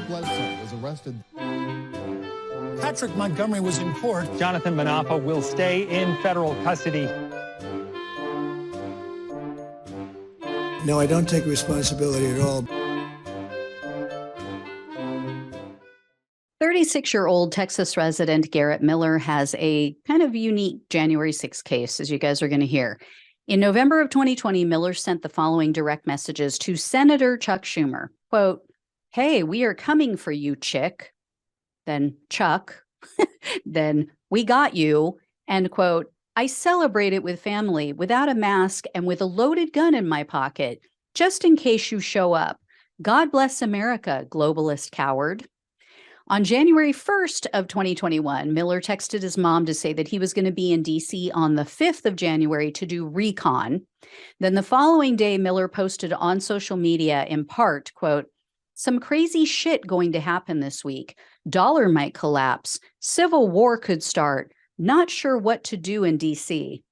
Bledsoe was arrested. Patrick Montgomery was in court. Jonathan Manapa will stay in federal custody. No, I don't take responsibility at all. 36-year-old Texas resident Garrett Miller has a kind of unique January 6th case, as you guys are going to hear. In November of 2020, Miller sent the following direct messages to Senator Chuck Schumer. Quote, "Hey, we are coming for you, chick." Then Chuck, then "we got you." And quote, "I celebrate it with family, without a mask and with a loaded gun in my pocket, just in case you show up. God bless America, globalist coward." On January 1st of 2021, Miller texted his mom to say that he was going to be in D.C. on the 5th of January to do recon. Then the following day, Miller posted on social media in part, quote, "Some crazy shit going to happen this week. Dollar might collapse. Civil war could start. Not sure what to do in D.C."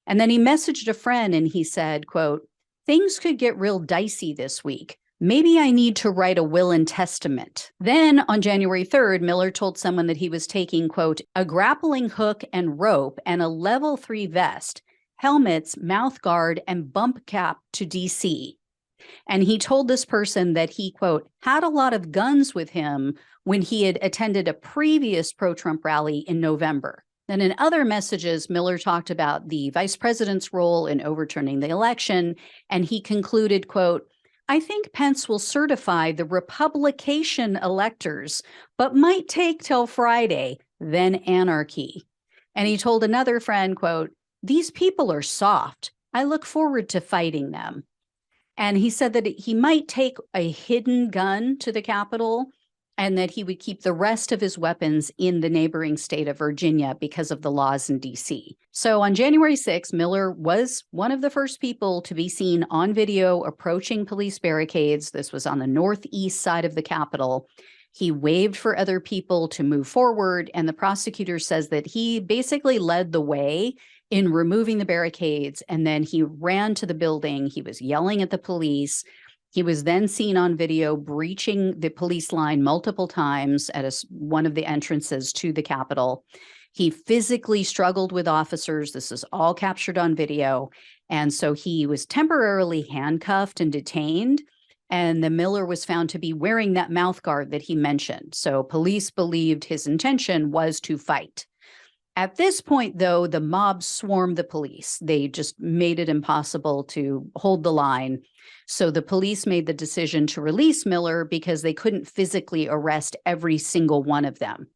And then he messaged a friend and he said, quote, "Things could get real dicey this week. Maybe I need to write a will and testament." Then on January 3rd, Miller told someone that he was taking, quote, "a grappling hook and rope and a level 3 vest, helmets, mouth guard, and bump cap to DC. And he told this person that he, quote, "had a lot of guns with him when he had attended a previous pro-Trump rally in November." Then in other messages, Miller talked about the vice president's role in overturning the election. And he concluded, quote, "I think Pence will certify the Republication electors, but might take till Friday, then anarchy." And he told another friend, quote, "These people are soft. I look forward to fighting them." And he said that he might take a hidden gun to the Capitol and that he would keep the rest of his weapons in the neighboring state of Virginia because of the laws in D.C. So on January 6th, Miller was one of the first people to be seen on video approaching police barricades. This was on the northeast side of the Capitol. He waved for other people to move forward, and the prosecutor says that he basically led the way in removing the barricades, and then he ran to the building. He was yelling at the police. He was then seen on video breaching the police line multiple times at one of the entrances to the Capitol. He physically struggled with officers. This is all captured on video. And so he was temporarily handcuffed and detained. And the Miller was found to be wearing that mouth guard that he mentioned. So police believed his intention was to fight. At this point, though, the mob swarmed the police. They just made it impossible to hold the line. So the police made the decision to release Miller because they couldn't physically arrest every single one of them.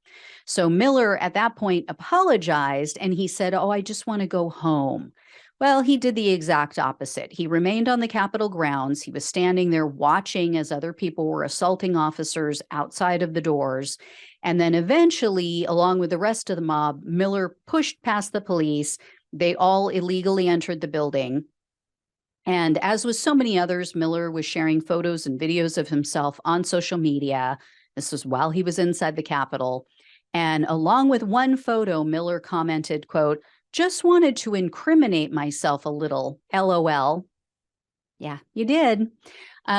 So Miller at that point apologized and he said, "Oh, I just want to go home." Well, he did the exact opposite. He remained on the Capitol grounds. He was standing there watching as other people were assaulting officers outside of the doors. And then eventually, along with the rest of the mob, Miller pushed past the police. They all illegally entered the building. And as with so many others, Miller was sharing photos and videos of himself on social media. This was while he was inside the Capitol. And along with one photo, Miller commented, quote, "Just wanted to incriminate myself a little, LOL." Yeah, you did.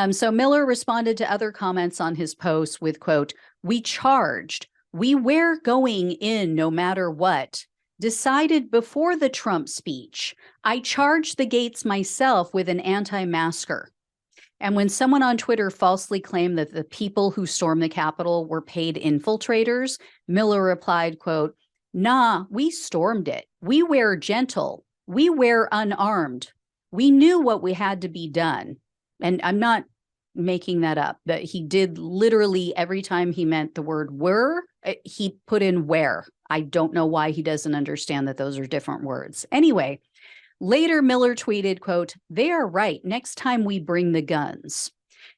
So Miller responded to other comments on his post with, quote, "We charged. We were going in no matter what. Decided before the Trump speech. I charged the gates myself with an anti-masker." And when someone on Twitter falsely claimed that the people who stormed the Capitol were paid infiltrators, Miller replied, quote, "Nah, we stormed it. We were gentle. We were unarmed. We knew what we had to be done." And I'm not making that up, that he did literally every time he meant the word were, he put in where. I don't know why he doesn't understand that those are different words. Anyway, later Miller tweeted, quote, "They are right. Next time we bring the guns."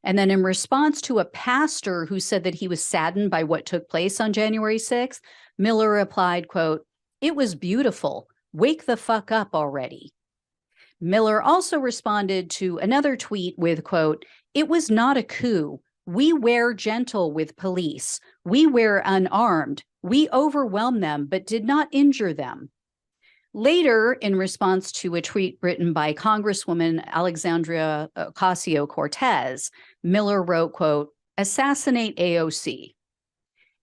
And then in response to a pastor who said that he was saddened by what took place on January 6th, Miller replied, quote, "It was beautiful. Wake the fuck up already." Miller also responded to another tweet with, quote, "It was not a coup. We were gentle with police. We were unarmed. We overwhelmed them, but did not injure them." Later, in response to a tweet written by Congresswoman Alexandria Ocasio-Cortez, Miller wrote, quote, assassinate AOC.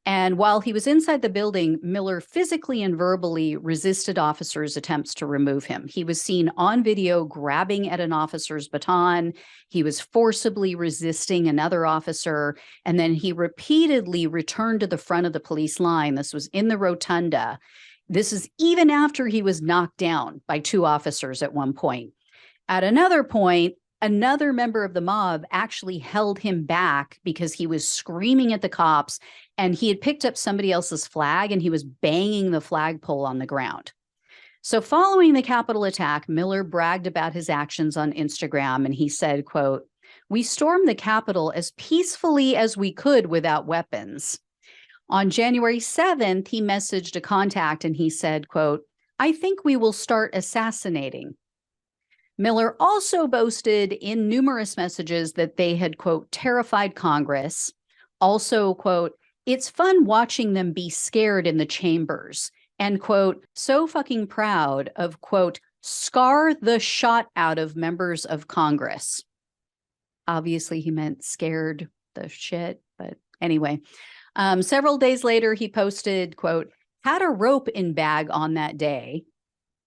And while he was inside the building, Miller physically and verbally resisted officers' attempts to remove him. He was seen on video grabbing at an officer's baton. He was forcibly resisting another officer. And then he repeatedly returned to the front of the police line. This was in the rotunda. This is even after he was knocked down by 2 officers at one point. At another point, another member of the mob actually held him back because he was screaming at the cops, and he had picked up somebody else's flag and he was banging the flagpole on the ground. So following the Capitol attack, Miller bragged about his actions on Instagram, and he said, quote, "We stormed the Capitol as peacefully as we could without weapons." On January 7th, he messaged a contact and he said, quote, "I think we will start assassinating." Miller also boasted in numerous messages that they had, quote, terrified Congress. Also, quote, "It's fun watching them be scared in the chambers." And, quote, "so fucking proud of, quote, scar the shot out of members of Congress." Obviously, he meant scared the shit, but anyway. Several days later, he posted, quote, "had a rope in bag on that day."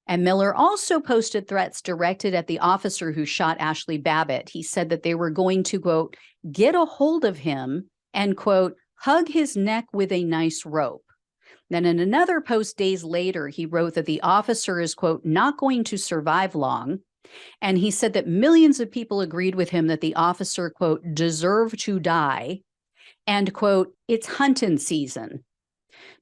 And Miller also posted threats directed at the officer who shot Ashley Babbitt. He said that they were going to, quote, "get a hold of him" and, quote, "hug his neck with a nice rope." Then in another post days later, he wrote that the officer is, quote, "not going to survive long." And he said that millions of people agreed with him that the officer, quote, "deserved to die." And, quote, "it's hunting season."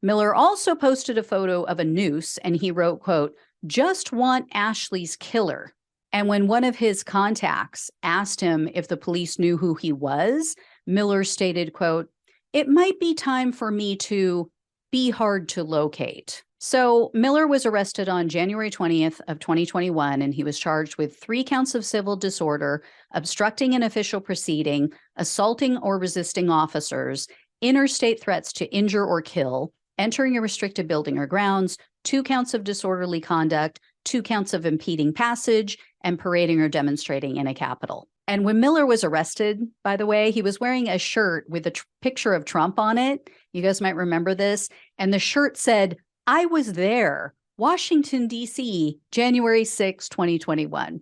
Miller also posted a photo of a noose, and he wrote, quote, "just want Ashley's killer." And when one of his contacts asked him if the police knew who he was, Miller stated, quote, "it might be time for me to be hard to locate." So Miller was arrested on January 20th of 2021, and he was charged with 3 counts of civil disorder, obstructing an official proceeding, assaulting or resisting officers, interstate threats to injure or kill, entering a restricted building or grounds, 2 counts of disorderly conduct, 2 counts of impeding passage, and parading or demonstrating in a Capitol. And when Miller was arrested, by the way, he was wearing a shirt with a picture of Trump on it. You guys might remember this. And the shirt said, "I was there, Washington, D.C., January 6, 2021.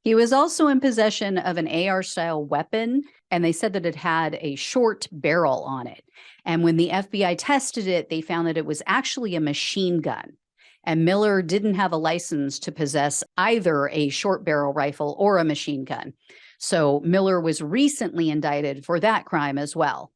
He was also in possession of an AR-style weapon, and they said that it had a short barrel on it. And when the FBI tested it, they found that it was actually a machine gun. And Miller didn't have a license to possess either a short barrel rifle or a machine gun. So Miller was recently indicted for that crime as well.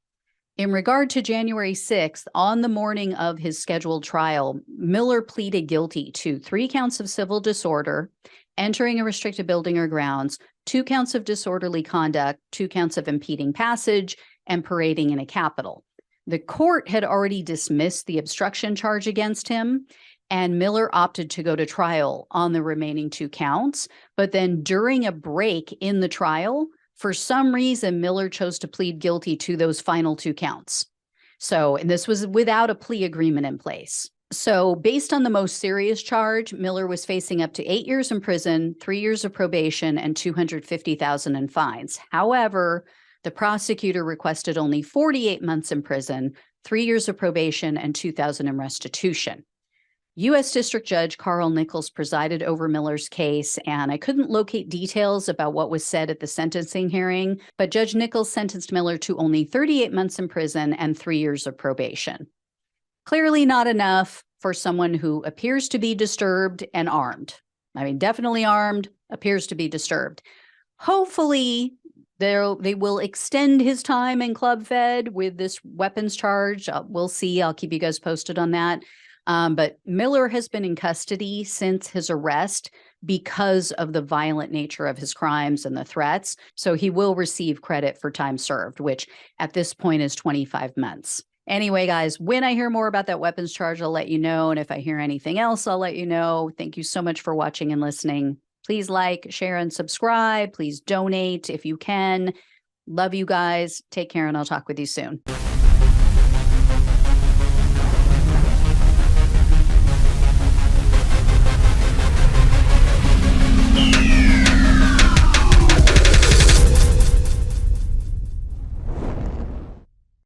In regard to January 6th, on the morning of his scheduled trial, Miller pleaded guilty to 3 counts of civil disorder, entering a restricted building or grounds, 2 counts of disorderly conduct, 2 counts of impeding passage, and parading in a Capitol. The court had already dismissed the obstruction charge against him, and Miller opted to go to trial on the remaining 2 counts. But then during a break in the trial, for some reason, Miller chose to plead guilty to those final 2 counts. And this was without a plea agreement in place. So based on the most serious charge, Miller was facing up to 8 years in prison, 3 years of probation, and $250,000 in fines. However, the prosecutor requested only 48 months in prison, 3 years of probation, and $2,000 in restitution. U.S. District Judge Carl Nichols presided over Miller's case, and I couldn't locate details about what was said at the sentencing hearing, but Judge Nichols sentenced Miller to only 38 months in prison and 3 years of probation. Clearly not enough for someone who appears to be disturbed and armed. I mean, definitely armed, appears to be disturbed. Hopefully, they will extend his time in Club Fed with this weapons charge. We'll see. I'll keep you guys posted on that. But Miller has been in custody since his arrest because of the violent nature of his crimes and the threats. So he will receive credit for time served, which at this point is 25 months. Anyway, guys, when I hear more about that weapons charge, I'll let you know. And if I hear anything else, I'll let you know. Thank you so much for watching and listening. Please like, share, and subscribe. Please donate if you can. Love you guys. Take care, and I'll talk with you soon.